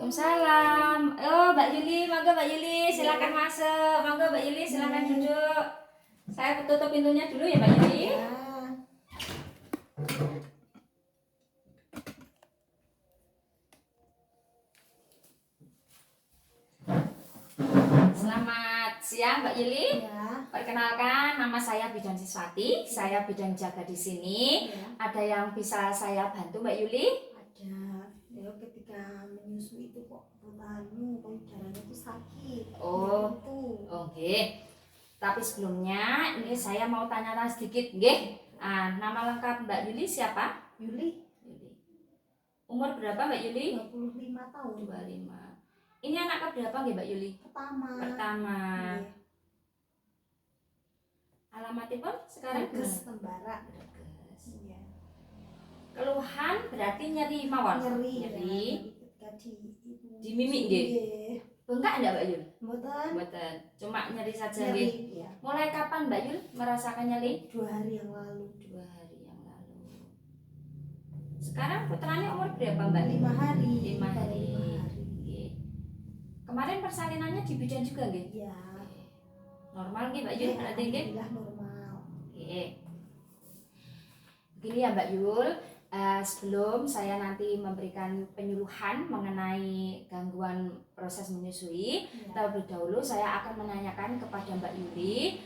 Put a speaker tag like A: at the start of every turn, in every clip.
A: Waalaikumsalam. Oh, Mbak Yuli, monggo Mbak Yuli, silakan masuk. Monggo Mbak Yuli, silakan duduk. Saya tutup pintunya dulu ya Mbak Yuli. Selamat siang Mbak Yuli.
B: Ya.
A: Perkenalkan, nama saya Bidan Siswati. Saya bidang jaga di sini.
B: Ya.
A: Ada yang bisa saya bantu Mbak Yuli?
B: Ada. Ya, ketika menyusui itu kok payudaranya itu sakit.
A: Oh. Oke. Tapi sebelumnya ini saya mau tanya sedikit, nggih. Nama lengkap Mbak Yuli siapa?
B: Yuli.
A: Umur berapa Mbak Yuli?
B: 25 tahun.
A: 25. Ini anak keberapa nggih Mbak Yuli?
B: Pertama. Iya.
A: Alamatipun sekarang
B: Brebes Tembara.
A: Brebes.
B: Iya.
A: Keluhan berarti nyeri mawon.
B: Nyeri.
A: Ya,
B: ketika
A: di mimik nggih.
B: Iya.
A: Bengkak enggak Mbak Yul?
B: Mboten.
A: Mboten. Cuma nyeri saja
B: Nyeri.
A: nggih.
B: Iya.
A: Mulai kapan Mbak Yul merasakan nyeri?
B: 2 hari yang lalu.
A: 2 hari yang lalu. Sekarang putranya umur berapa Mbak?
B: 5 hari.
A: 5 hari.
B: Nggih.
A: Kemarin persalinannya di bidan juga nggih?
B: Iya.
A: Normal nggih Mbak Yul? Berarti nggih?
B: Alhamdulillah normal.
A: Oke. Begini ya Mbak Yul, sebelum saya nanti memberikan penyuluhan mengenai gangguan proses menyusui, terlebih dahulu saya akan menanyakan kepada Mbak Yuli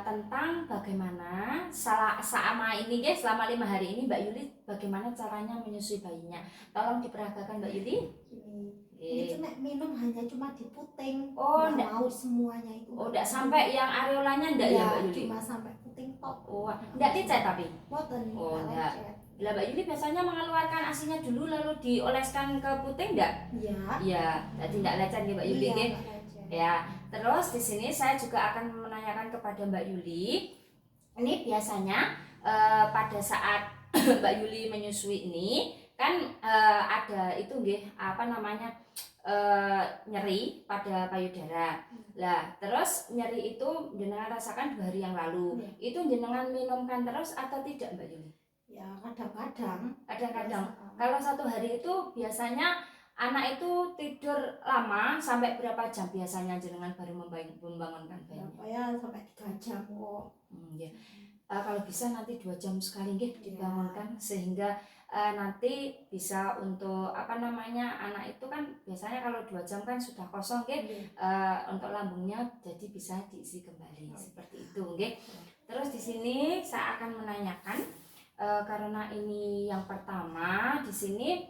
A: tentang bagaimana selama ini guys, selama 5 hari ini Mbak Yuli bagaimana caranya menyusui bayinya. Tolong diperagakan Mbak Yuli.
B: Ini cuma minum hanya cuma di puting.
A: Oh,
B: nggak mau semuanya itu.
A: Oh, enggak sampai yang areolanya enggak ya Mbak Yuli?
B: Cuma sampai puting tok.
A: Oh, enggak dicet tapi?
B: Boten.
A: Oh, enggak. Lah Mbak Yuli biasanya mengeluarkan asinya dulu lalu dioleskan ke puting enggak?
B: Iya.
A: Iya, jadi enggak lecet nih Mbak Yuli
B: Iya,
A: nggih. Ya, terus di sini saya juga akan menanyakan kepada Mbak Yuli. Ini biasanya pada saat Mbak Yuli menyusui ini kan ada itu nggih, apa namanya? Nyeri pada payudara. Lah, terus nyeri itu jenengan rasakan 2 hari yang lalu. Itu jenengan minumkan terus atau tidak Mbak Yuli?
B: Ya, kadang-kadang.
A: Kadang-kadang. Kalau 1 hari itu biasanya anak itu tidur lama sampai berapa jam biasanya jenengan baru membangunkan bayinya?
B: Ya, sampai 3 jam kok.
A: Ya. Kalau bisa nanti 2 jam sekali nggih dibangunkan sehingga nanti bisa untuk apa namanya, anak itu kan biasanya kalau 2 jam kan sudah kosong nggih, untuk lambungnya jadi bisa diisi kembali seperti itu nggih. Terus di sini saya akan menanyakan karena ini yang pertama di sini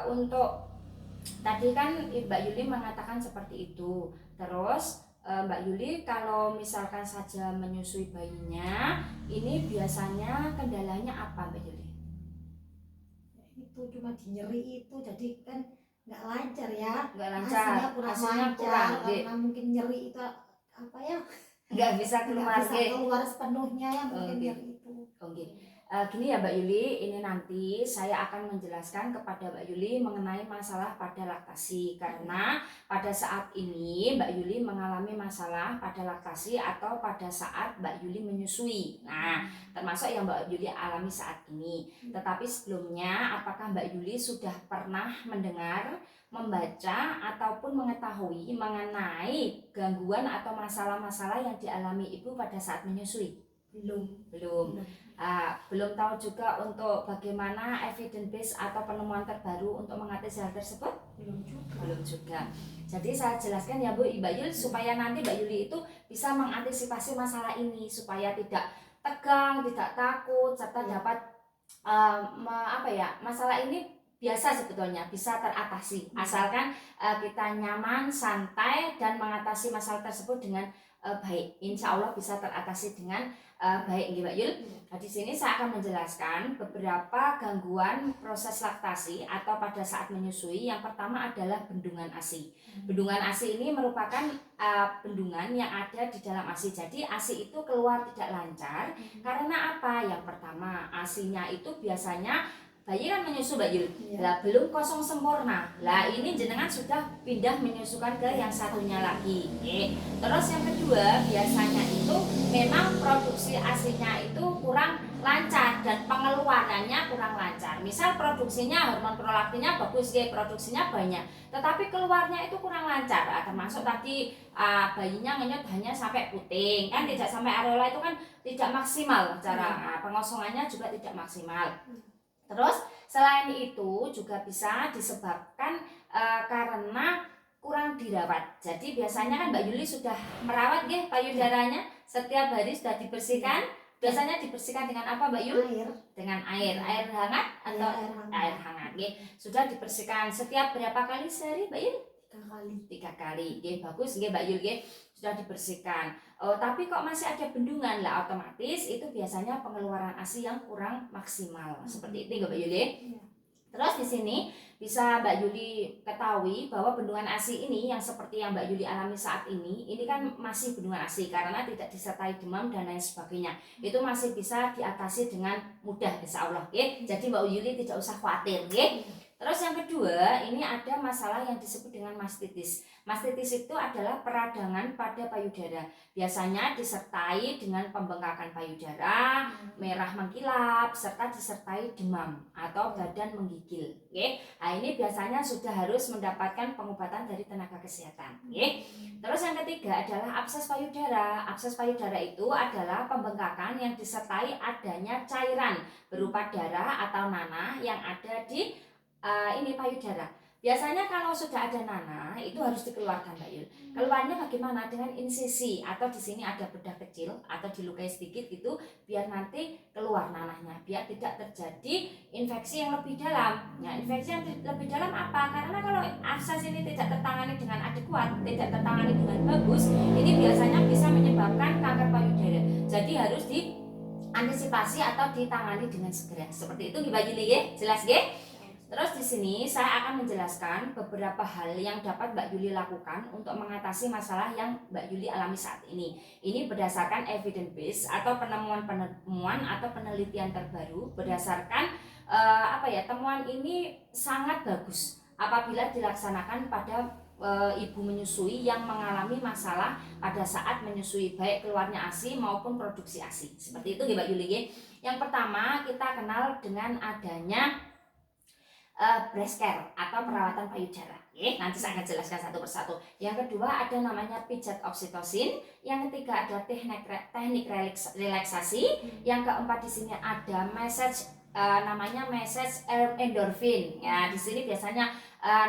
A: untuk tadi kan Mbak Yuli mengatakan seperti itu. Terus Mbak Yuli kalau misalkan saja menyusui bayinya ini biasanya kendalanya apa Mbak Yuli?
B: Itu cuma di nyeri itu jadi kan nggak lancar ya.
A: Nggak lancar.
B: Hasilnya kurang karena mungkin nyeri itu apa ya?
A: Nggak bisa keluar.
B: Nggak bisa keluar sepenuhnya ya mungkin nyeri itu.
A: Oke. Gini ya Mbak Yuli, ini nanti saya akan menjelaskan kepada Mbak Yuli mengenai masalah pada laktasi karena pada saat ini Mbak Yuli mengalami masalah pada laktasi atau pada saat Mbak Yuli menyusui. Nah, termasuk yang Mbak Yuli alami saat ini. Tetapi sebelumnya, apakah Mbak Yuli sudah pernah mendengar, membaca ataupun mengetahui mengenai gangguan atau masalah-masalah yang dialami ibu pada saat menyusui? Belum. Belum tahu juga untuk bagaimana evidence base atau penemuan terbaru untuk mengatasi hal tersebut? Belum juga. Jadi saya jelaskan ya Bu, Mbak Yuli supaya nanti Mbak Yuli itu bisa mengantisipasi masalah ini supaya tidak tegang, tidak takut, serta dapat masalah ini biasa sebetulnya bisa teratasi asalkan kita nyaman, santai dan mengatasi masalah tersebut dengan baik. Insya Allah bisa teratasi dengan baik Mbak Yul. Nah, di sini saya akan menjelaskan beberapa gangguan proses laktasi atau pada saat menyusui. Yang pertama adalah bendungan ASI. Bendungan ASI ini merupakan bendungan yang ada di dalam ASI. Jadi ASI itu keluar tidak lancar karena apa? Yang pertama, ASI-nya itu biasanya bayi kan menyusu Mbak Yul, lah belum kosong sempurna. Lah ini jenengan sudah pindah menyusukan ke yang satunya lagi. Terus yang kedua biasanya itu memang produksi ASI-nya itu kurang lancar dan pengeluarannya kurang lancar. Misal produksinya hormon prolaktinnya bagus ya, produksinya banyak, tetapi keluarnya itu kurang lancar. Termasuk tadi bayinya ngenyot hanya sampai puting, kan tidak sampai areola, itu kan tidak maksimal cara pengosongannya juga tidak maksimal. Terus selain itu juga bisa disebabkan karena kurang dirawat. Jadi biasanya kan Mbak Yuli sudah merawat ya payudaranya, setiap hari sudah dibersihkan. Biasanya dibersihkan dengan apa Mbak Yul?
B: Air.
A: Dengan air hangat atau air hangat. Sudah dibersihkan setiap berapa kali sehari Mbak Yul? 3 kali. Bagus Mbak Yul, sudah dibersihkan. Tapi kok masih ada bendungan lah, otomatis itu biasanya pengeluaran ASI yang kurang maksimal. Seperti itu Mbak Yul. Terus di sini bisa Mbak Yuli ketahui bahwa bendungan ASI ini yang seperti yang Mbak Yuli alami saat ini kan masih bendungan ASI karena tidak disertai demam dan lain sebagainya. Itu masih bisa diatasi dengan mudah insya Allah. Jadi Mbak Yuli tidak usah khawatir. Terus yang kedua, ini ada masalah yang disebut dengan mastitis. Mastitis itu adalah peradangan pada payudara. Biasanya disertai dengan pembengkakan payudara, merah mengkilap, serta disertai demam atau badan menggigil. Nah, ini biasanya sudah harus mendapatkan pengobatan dari tenaga kesehatan. Terus yang ketiga adalah abses payudara. Abses payudara itu adalah pembengkakan yang disertai adanya cairan berupa darah atau nanah yang ada di ini payudara. Biasanya kalau sudah ada nanah itu harus dikeluarkan Mbak Yul. Keluarnya bagaimana? Dengan insisi atau di sini ada bedah kecil atau dilukai sedikit gitu biar nanti keluar nanahnya, biar tidak terjadi infeksi yang lebih dalam. Nah, infeksi yang lebih dalam apa? Karena kalau abses ini tidak tertangani dengan adekuat, tidak tertangani dengan bagus, ini biasanya bisa menyebabkan kanker payudara. Jadi harus diantisipasi atau ditangani dengan segera. Seperti itu Mbak Yuli, jelas nggih? Terus di sini saya akan menjelaskan beberapa hal yang dapat Mbak Yuli lakukan untuk mengatasi masalah yang Mbak Yuli alami saat ini. Ini berdasarkan evidence base atau penemuan atau penelitian terbaru berdasarkan temuan ini sangat bagus apabila dilaksanakan pada ibu menyusui yang mengalami masalah pada saat menyusui, baik keluarnya ASI maupun produksi ASI. Seperti itu Mbak Yuli. Yang pertama kita kenal dengan adanya breast care atau perawatan payudara. Nanti saya akan jelaskan satu persatu. Yang kedua ada namanya pijat oksitosin. Yang ketiga ada teknik relaksasi. Yang keempat di sini ada namanya massage endorphin. Ya, di sini biasanya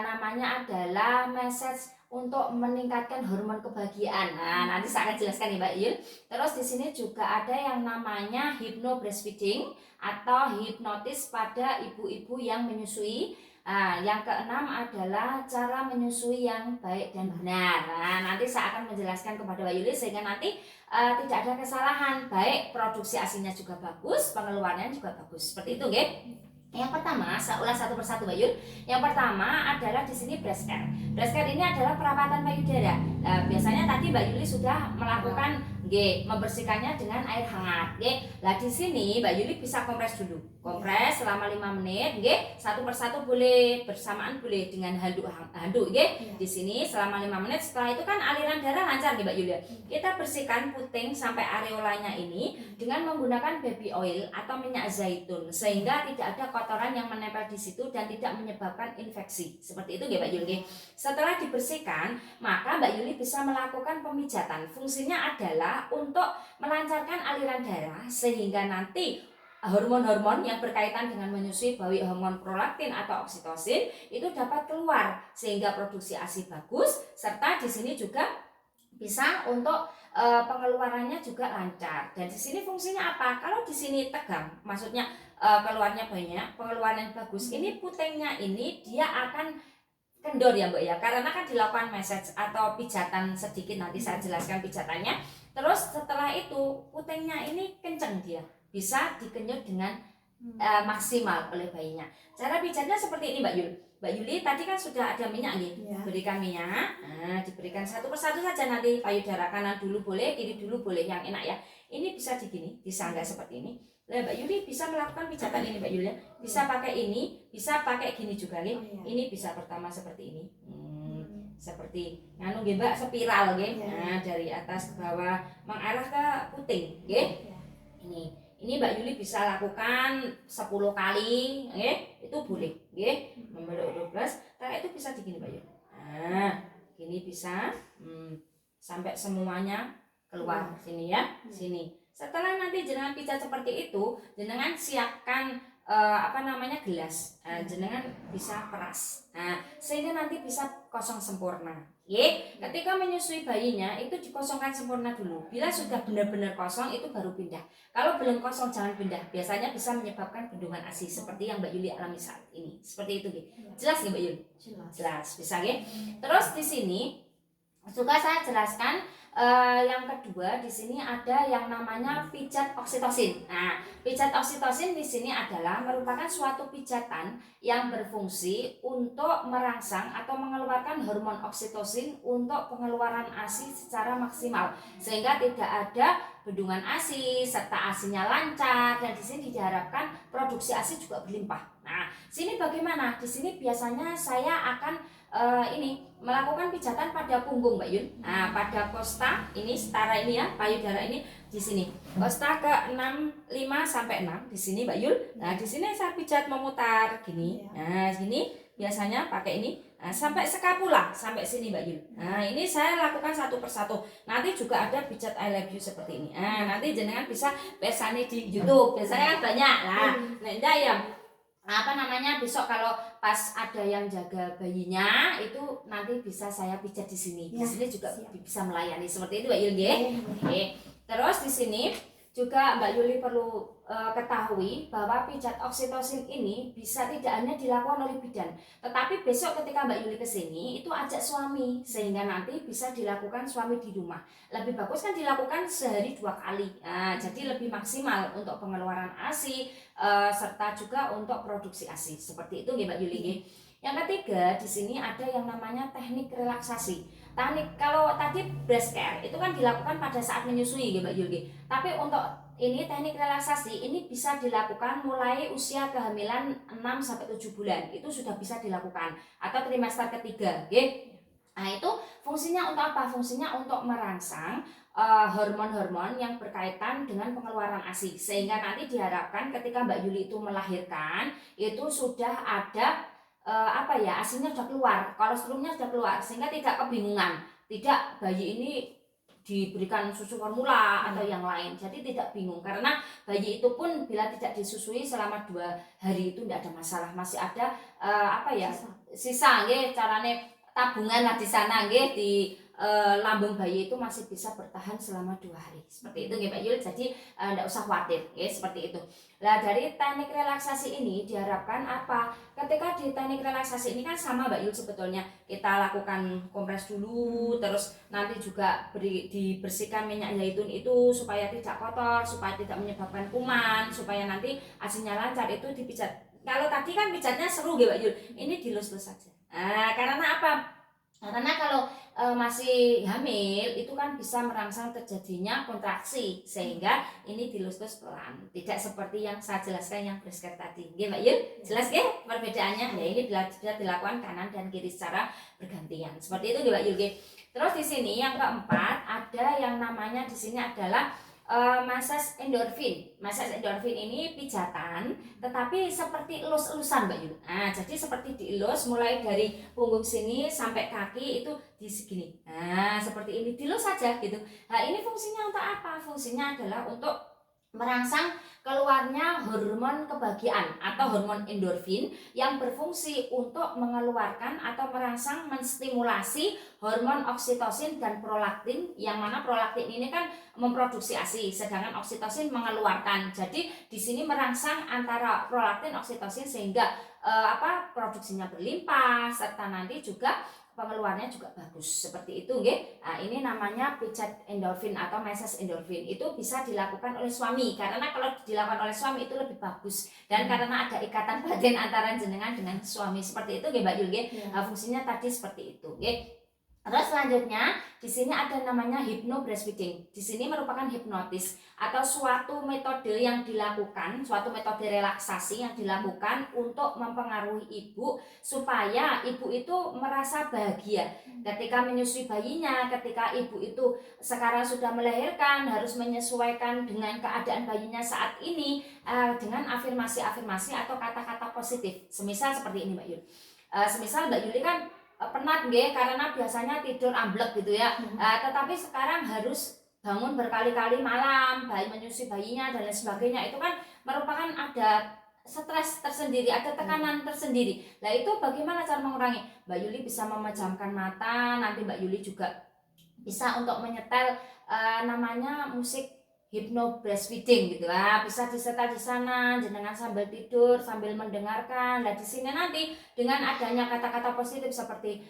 A: namanya adalah massage untuk meningkatkan hormon kebahagiaan. Nah, nanti saya akan jelaskan nih Mbak Yul. Terus di sini juga ada yang namanya hypno breastfeeding atau hipnotis pada ibu-ibu yang menyusui. Yang keenam adalah cara menyusui yang baik dan benar. Nah, nanti saya akan menjelaskan kepada Mbak Yuli sehingga nanti tidak ada kesalahan, baik produksi ASINya juga bagus, pengeluarannya juga bagus. Seperti itu, nggih. Yang pertama, saya ulas satu persatu Mbak Yul. Yang pertama adalah di sini breast care. Breast care ini adalah perawatan payudara. Biasanya tadi Mbak Yuli sudah melakukan membersihkannya dengan air hangat. Nah di sini Mbak Yuli bisa kompres dulu. Kompres selama 5 menit, satu persatu boleh, bersamaan boleh dengan handuk. Di sini selama 5 menit. Setelah itu kan aliran darah lancar nih Mbak Yuli. Kita bersihkan puting sampai areolanya ini dengan menggunakan baby oil atau minyak zaitun sehingga tidak ada kotoran yang menempel di situ dan tidak menyebabkan infeksi. Seperti itu Mbak Yuli. Setelah dibersihkan, maka Mbak Yuli bisa melakukan pemijatan. Fungsinya adalah untuk melancarkan aliran darah sehingga nanti hormon-hormon yang berkaitan dengan menyusui, baik hormon prolaktin atau oksitosin itu dapat keluar sehingga produksi ASI bagus, serta di sini juga bisa untuk pengeluarannya juga lancar. Dan di sini fungsinya apa? Kalau di sini tegang, maksudnya keluarnya banyak, pengeluaran bagus, ini putingnya ini dia akan kendor ya Mbak ya, karena kan dilakukan massage atau pijatan sedikit, nanti saya jelaskan pijatannya. Terus setelah itu putingnya ini kenceng, dia bisa dikenyot dengan maksimal oleh bayinya. Cara pijatnya seperti ini Mbak Yul. Mbak Yuli tadi kan sudah ada minyak nih, berikan minyak. Nah, diberikan satu persatu saja nanti payudara, kanan dulu boleh, kiri dulu boleh, yang enak ya. Ini bisa digini, disanggah seperti ini. Nah, Mbak Yuli bisa melakukan pijatan ini Mbak Yuli ya. Bisa pakai ini, bisa pakai gini juga nih. Ini bisa pertama seperti ini. Seperti nganu nggih Mbak, spiral nggih. Nah, dari atas ke bawah mengarah ke puting nggih. Ini Ini Mbak Yuli bisa lakukan 10 kali, nggih. Itu boleh, nggih. Nomor 12, tak itu bisa digini Mbak Yuli. Nah, gini bisa sampai semuanya keluar sini ya, sini. Setelah nanti jenengan pijat seperti itu, jenengan siapkan gelas. Jenengan bisa peras. Nah, sehingga nanti bisa kosong sempurna. Ketika menyusui bayinya itu dikosongkan sempurna dulu. Bila sudah benar-benar kosong itu baru pindah. Kalau belum kosong jangan pindah. Biasanya bisa menyebabkan bendungan ASI seperti yang Mbak Yuli alami saat ini. Seperti itu, jelas nggak Mbak Yuli? Jelas, bisa nggih. Terus di sini juga saya jelaskan yang kedua di sini ada yang namanya pijat oksitosin. Nah, pijat oksitosin di sini adalah merupakan suatu pijatan yang berfungsi untuk merangsang atau mengeluarkan hormon oksitosin untuk pengeluaran ASI secara maksimal sehingga tidak ada bendungan ASI serta ASINya lancar dan di sini diharapkan produksi ASI juga berlimpah. Nah, sini bagaimana? Di sini biasanya saya akan melakukan pijatan pada punggung Mbak Yun. Nah, pada kosta ini setara ini ya, payudara ini di sini. Kosta ke 5 sampai 6 di sini Mbak Yul. Nah, di sini saya pijat memutar gini. Nah, sini biasanya pakai ini. Nah, sampai skapula sampai sini Mbak Yul. Nah, ini saya lakukan satu persatu. Nanti juga ada pijat I love you seperti ini. Nah, nanti jenengan bisa pesani di YouTube. Biasanya kan banyak. Nah, enggak ya. Besok kalau pas ada yang jaga bayinya itu nanti bisa saya pijat di sini. Di sini juga bisa melayani seperti itu Mbak Yuli. Oke. Terus di sini juga Mbak Yuli perlu ketahui bahwa pijat oksitosin ini bisa tidak hanya dilakukan oleh bidan, tetapi besok ketika Mbak Yuli kesini itu ajak suami sehingga nanti bisa dilakukan suami di rumah. Lebih bagus kan dilakukan sehari 2 kali. Nah, jadi lebih maksimal untuk pengeluaran ASI serta juga untuk produksi ASI. Seperti itu nggih Mbak Yuli. Yang ketiga di sini ada yang namanya teknik relaksasi. Kalau tadi breast care itu kan dilakukan pada saat menyusui Mbak Yuli. Tapi untuk ini teknik relaksasi ini bisa dilakukan mulai usia kehamilan 6 sampai 7 bulan. Itu sudah bisa dilakukan atau trimester ketiga, Nah, itu fungsinya untuk apa? Fungsinya untuk merangsang hormon-hormon yang berkaitan dengan pengeluaran ASI sehingga nanti diharapkan ketika Mbak Yuli itu melahirkan itu sudah ada ASINya sudah keluar, kolostrumnya sudah keluar sehingga tidak kebingungan, tidak bayi ini diberikan susu formula atau yang lain, jadi tidak bingung karena bayi itu pun bila tidak disusui selama 2 hari itu tidak ada masalah, masih ada sisa carane tabungan lah di sana di lambung bayi itu masih bisa bertahan selama 2 hari seperti itu Mbak Yul. Jadi tidak usah khawatir seperti itu. Nah, dari teknik relaksasi ini diharapkan apa? Ketika di teknik relaksasi ini kan sama Mbak Yul sebetulnya, kita lakukan kompres dulu, terus nanti juga dibersihkan minyak zaitun itu supaya tidak kotor, supaya tidak menyebabkan kuman, supaya nanti ASINya lancar. Itu dipijat. Kalau tadi kan pijatnya seru Mbak Yul, ini dilus-lus saja. Karena apa? Karena kalau masih hamil itu kan bisa merangsang terjadinya kontraksi sehingga ini dilus-lus pelan, tidak seperti yang saya jelaskan yang breast care tadi. Nggih Mbak Yul, jelas nggih perbedaannya? Ya, ini bisa dilakukan kanan dan kiri secara bergantian. Seperti itu Mbak Yul. Terus di sini yang keempat ada yang namanya di sini adalah massage endorfin. Massage endorfin ini pijatan tetapi seperti elus-elusan Mbak Yul. Nah, jadi seperti dielus mulai dari punggung sini sampai kaki itu di segini. Nah, seperti ini dilus saja gitu. Nah, ini fungsinya untuk apa? Fungsinya adalah untuk merangsang keluarnya hormon kebahagiaan atau hormon endorfin yang berfungsi untuk mengeluarkan atau merangsang menstimulasi hormon oksitosin dan prolaktin, yang mana prolaktin ini kan memproduksi ASI sedangkan oksitosin mengeluarkan. Jadi di sini merangsang antara prolaktin oksitosin sehingga produksinya berlimpah serta nanti juga pengeluarannya juga bagus seperti itu Nah, ini namanya pijat endorfin atau massage endorfin. Itu bisa dilakukan oleh suami karena kalau dilakukan oleh suami itu lebih bagus dan karena ada ikatan batin antara jenengan dengan suami seperti itu Mbak Yul. Fungsinya tadi seperti itu Terus selanjutnya di sini ada namanya hypno breastfeeding. Di sini merupakan hipnotis atau suatu metode yang dilakukan, suatu metode relaksasi yang dilakukan untuk mempengaruhi ibu supaya ibu itu merasa bahagia ketika menyusui bayinya, ketika ibu itu sekarang sudah melahirkan harus menyesuaikan dengan keadaan bayinya saat ini dengan afirmasi-afirmasi atau kata-kata positif. Semisal seperti ini Mbak Yul. Semisal Mbak Yuli kan penat nggih karena biasanya tidur amblek gitu ya. Tetapi sekarang harus bangun berkali-kali malam, bayi menyusui bayinya dan lain sebagainya. Itu kan merupakan ada stres tersendiri, ada tekanan tersendiri. Nah, itu bagaimana cara mengurangi? Mbak Yuli bisa memejamkan mata, nanti Mbak Yuli juga bisa untuk menyetel namanya musik hypno breastfeeding gitu lah, bisa disetel di sana jenengan sambil tidur sambil mendengarkan. Nah di sini nanti dengan adanya kata-kata positif seperti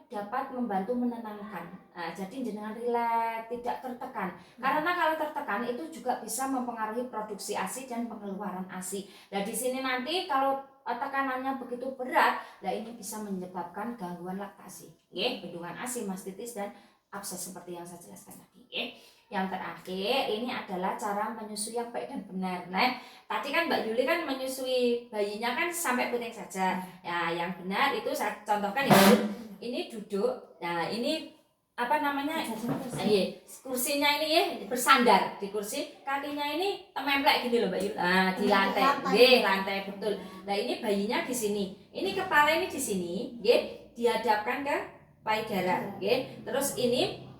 A: dapat membantu menenangkan. Nah, jadi jenengan rileks, tidak tertekan. Karena kalau tertekan itu juga bisa mempengaruhi produksi ASI dan pengeluaran ASI. Nah di sini nanti kalau tekanannya begitu berat, nah ini bisa menyebabkan gangguan laktasi, bendungan ASI, mastitis dan abses seperti yang saya jelaskan tadi. Yang terakhir ini adalah cara menyusui yang baik dan benar. Nah, tadi kan Mbak Yuli kan menyusui bayinya kan sampai puting saja. Ya, yang benar itu saya contohkan ya. Ini duduk. Nah, ini kursinya ini ya bersandar di kursi, kakinya ini templek gini loh Mbak Yuli. Nah, di lantai. Lantai betul. Nah, ini bayinya di sini. Ini kepala ini di sini, dihadapkan ke payudara, Terus ini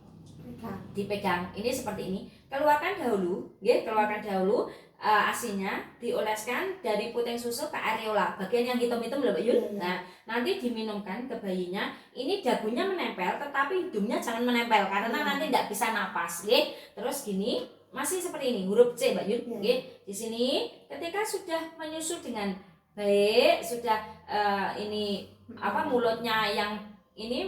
A: dipegang, ini seperti ini. Keluarkan dahulu, asinya, dioleskan dari puting susu ke areola, bagian yang hitam-hitam loh Mbak Yul. Nah, nanti diminumkan ke bayinya. Ini dagunya menempel, tetapi hidungnya jangan menempel karena nanti tidak bisa napas, Terus gini, masih seperti ini, huruf C Mbak Yul, Di sini ketika sudah menyusu dengan baik, sudah mulutnya yang ini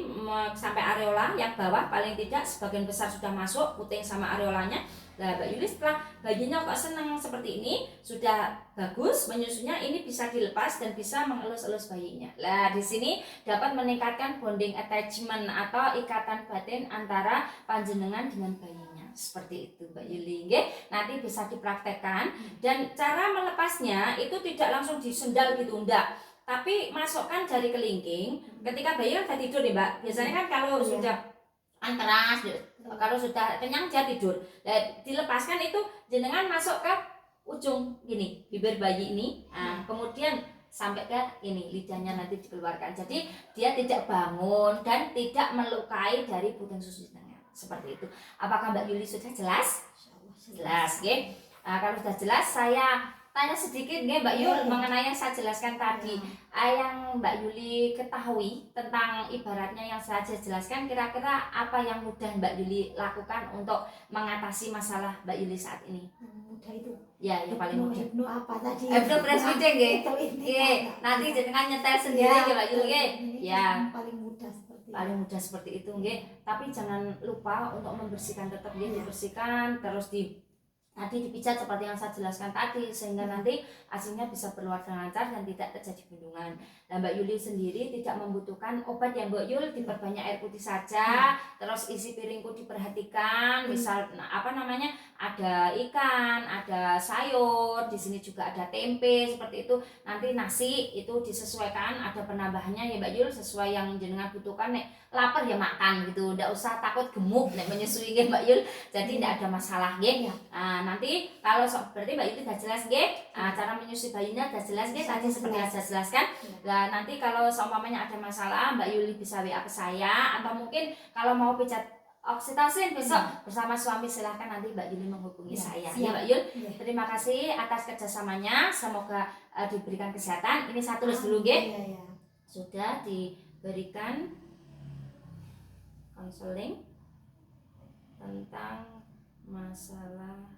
A: sampai areola yang bawah paling tidak sebagian besar sudah masuk puting sama areolanya. Nah Mbak Yuli setelah bayinya kok senang seperti ini, sudah bagus menyusunya, ini bisa dilepas dan bisa mengelus-elus bayinya. Nah di sini dapat meningkatkan bonding attachment atau ikatan batin antara panjenengan dengan bayinya. Seperti itu Mbak Yuli, nanti bisa dipraktekkan. Dan cara melepasnya itu tidak langsung disendal gitu, enggak, tapi masukkan jari kelingking ketika bayi kan tidur nih Mbak. Biasanya kan kalau sudah keras, kalau sudah kenyang dia tidur. Nah, dilepaskan itu jenengan masuk ke ujung gini bibir bayi ini. Nah, kemudian sampai ke ini lidahnya nanti dikeluarkan. Jadi dia tidak bangun dan tidak melukai dari puting susu jenengan. Seperti itu. Apakah Mbak Yuli sudah jelas? Jelas, kalau sudah jelas saya tanya sedikit Mbak Yul mengenai yang saya jelaskan tadi. Yang Mbak Yuli ketahui tentang ibaratnya yang saya jelaskan, kira-kira apa yang mudah Mbak Yuli lakukan untuk mengatasi masalah Mbak Yuli saat ini?
B: Mudah itu.
A: Ya, yang paling mudah.
B: Hypno apa tadi?
A: Hypno breastfeeding nanti jangan nyetel sendiri Mbak Yuli
B: Ya. Paling mudah seperti
A: paling mudah seperti itu Tapi jangan lupa untuk membersihkan, tetap dibersihkan, terus nanti dipijat seperti yang saya jelaskan tadi sehingga nanti asinya bisa keluar dengan lancar dan tidak terjadi bendungan. Nah Mbak Yuli sendiri tidak membutuhkan obat ya Mbak Yul, diperbanyak air putih saja, terus isi piringku diperhatikan, misal ada ikan, ada sayur, di sini juga ada tempe seperti itu. Nanti nasi itu disesuaikan, ada penambahannya ya Mbak Yul sesuai yang jenengan butuhkan. Nek lapar ya makan gitu, tidak usah takut gemuk nek menyusui Mbak Yul, jadi tidak ada masalah nanti kalau berarti Mbak Yuli sudah jelas cara menyusui bayinya sudah jelas tadi seperti yang saya jelaskan. Nah nanti kalau seumpamanya ada masalah Mbak Yuli bisa WA ke saya, atau mungkin kalau mau pijat oksitosin besok bersama suami silahkan nanti Mbak Yuli menghubungi saya Mbak Yul. Terima kasih atas kerjasamanya, semoga diberikan kesehatan. Ini saya tulis dulu sudah diberikan konseling tentang masalah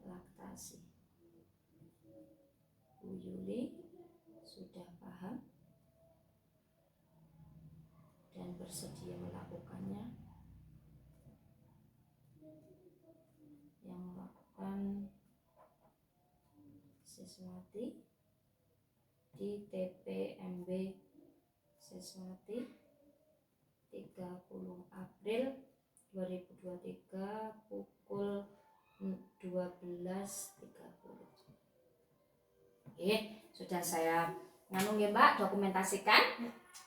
A: laktasi. Bu Yuli sudah paham dan bersedia melakukannya. Yang melakukan Siswati di TPMB Siswati 30 April 2023 pukul 12.30. Oke, sudah saya nganu ya Mbak, dokumentasikan.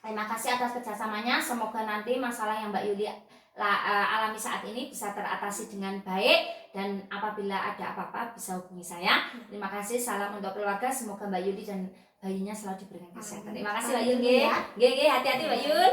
A: Terima kasih atas kerjasamanya. Semoga nanti masalah yang Mbak Yuli alami saat ini bisa teratasi dengan baik, dan apabila ada apa-apa bisa hubungi saya. Terima kasih, salam untuk keluarga. Semoga Mbak Yuli dan bayinya selalu diberikan kesehatan. Terima kasih Mbak Yul. Hati-hati Mbak Yul.